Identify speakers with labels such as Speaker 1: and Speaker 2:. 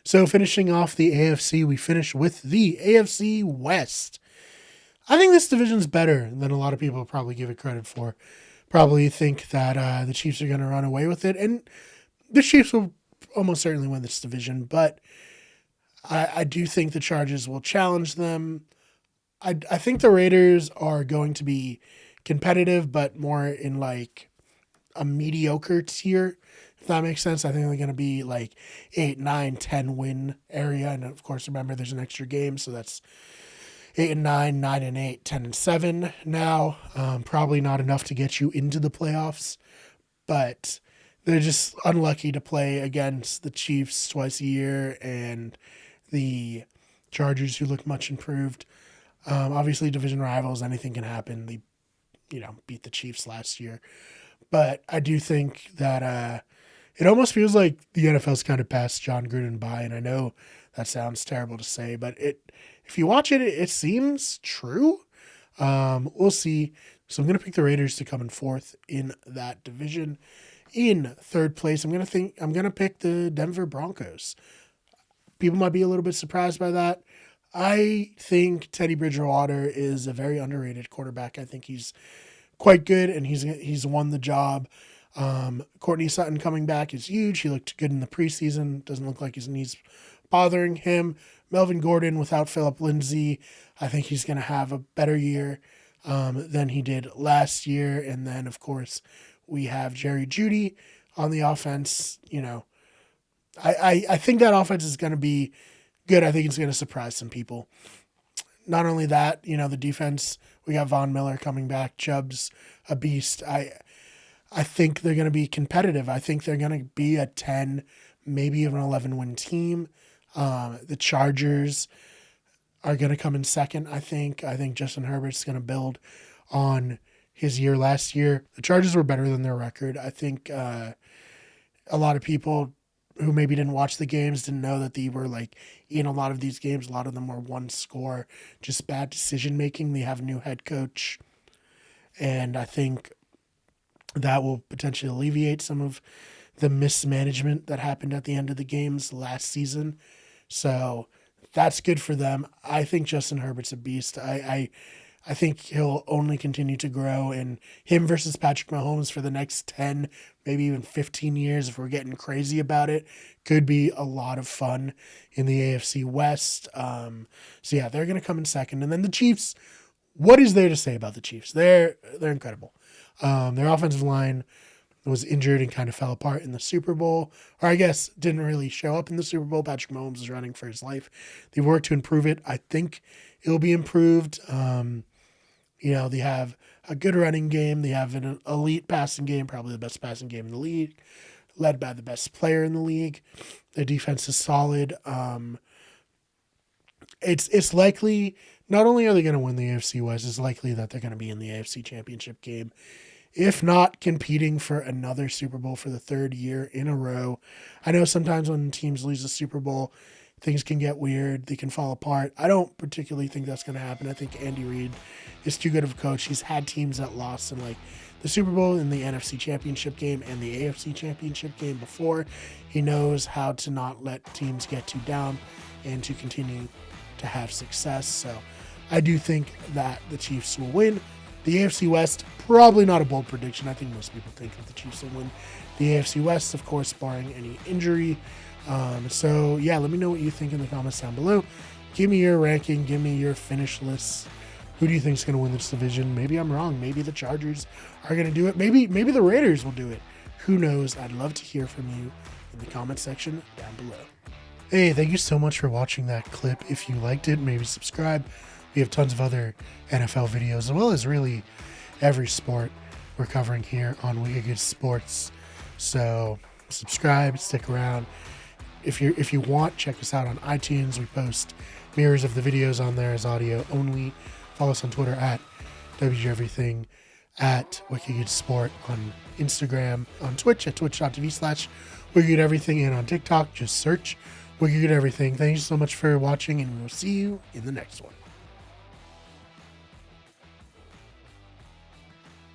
Speaker 1: So finishing off the AFC, we finish with the AFC West. I think this division's better than a lot of people probably give it credit for. Probably think that the Chiefs are going to run away with it, and the Chiefs will almost certainly win this division, but I do think the Chargers will challenge them. I think the Raiders are going to be competitive, but more in like a mediocre tier, if that makes sense. I think they're going to be like 8, 9, 10 win area. And of course, remember there's an extra game. So that's 8 and 9, 9 and 8, 10 and 7 now. Probably not enough to get you into the playoffs, but they're just unlucky to play against the Chiefs twice a year and the Chargers, who look much improved. Obviously, division rivals, anything can happen. They, beat the Chiefs last year. But I do think that it almost feels like the NFL's kind of passed John Gruden by, and I know that sounds terrible to say, but if you watch it, it seems true. We'll see. So I'm going to pick the Raiders to come in fourth in that division. In third place, I'm going to pick the Denver Broncos. People might be a little bit surprised by that. I think Teddy Bridgewater is a very underrated quarterback. I think he's quite good, and he's won the job. Courtney Sutton coming back is huge. He looked good in the preseason. Doesn't look like his knees bothering him. Melvin Gordon without Phillip Lindsay, I think he's going to have a better year than he did last year. And then, of course, we have Jerry Jeudy on the offense. I think that offense is going to be good. I think it's going to surprise some people. Not only that, the defense, we got Von Miller coming back. Chubb's a beast. I think they're going to be competitive. I think they're going to be a 10, maybe even 11-win team. The Chargers are going to come in second, I think. I think Justin Herbert's going to build on his year last year. The Chargers were better than their record. I think a lot of people who maybe didn't watch the games didn't know that they were like in a lot of these games. A lot of them were one score, just bad decision making. They have a new head coach, and I think that will potentially alleviate some of the mismanagement that happened at the end of the games last season. So that's good for them. I think Justin Herbert's a beast. I think he'll only continue to grow, and him versus Patrick Mahomes for the next 10, maybe even 15 years, if we're getting crazy about it, could be a lot of fun in the AFC West. So yeah, they're going to come in second. And then the Chiefs, what is there to say about the Chiefs? They're incredible. Their offensive line was injured and kind of fell apart in the Super Bowl, or I guess didn't really show up in the Super Bowl. Patrick Mahomes is running for his life. They've worked to improve it. I think it'll be improved. They have a good running game. They have an elite passing game, probably the best passing game in the league, led by the best player in the league. Their defense is solid. It's likely, not only are they going to win the AFC West, it's likely that they're going to be in the AFC Championship game, if not competing for another Super Bowl for the third year in a row. I know sometimes when teams lose a Super Bowl, things can get weird. They can fall apart. I don't particularly think that's going to happen. I think Andy Reid is too good of a coach. He's had teams that lost in like the Super Bowl, in the NFC Championship game, and the AFC Championship game before. He knows how to not let teams get too down and to continue to have success. So I do think that the Chiefs will win. The AFC West, probably not a bold prediction. I think most people think that the Chiefs will win the AFC West, of course, barring any injury. So yeah, let me know what you think in the comments down below. Give me your ranking. Give me your finish lists. Who do you think is going to win this division? Maybe I'm wrong. Maybe the Chargers are going to do it. Maybe the Raiders will do it. Who knows? I'd love to hear from you in the comment section down below. Hey, thank you so much for watching that clip. If you liked it, maybe subscribe. We have tons of other NFL videos, as well as really every sport we're covering here on Wicked Good Sports. So subscribe, stick around. If you want, check us out on iTunes. We post mirrors of the videos on there as audio only. Follow us on Twitter at WGEverything, at Wicked Good Sport, on Instagram, on Twitch at twitch.tv/WickedEverything, and on TikTok, just search Wicked Good Everything. Thank you so much for watching, and we'll see you in the next one.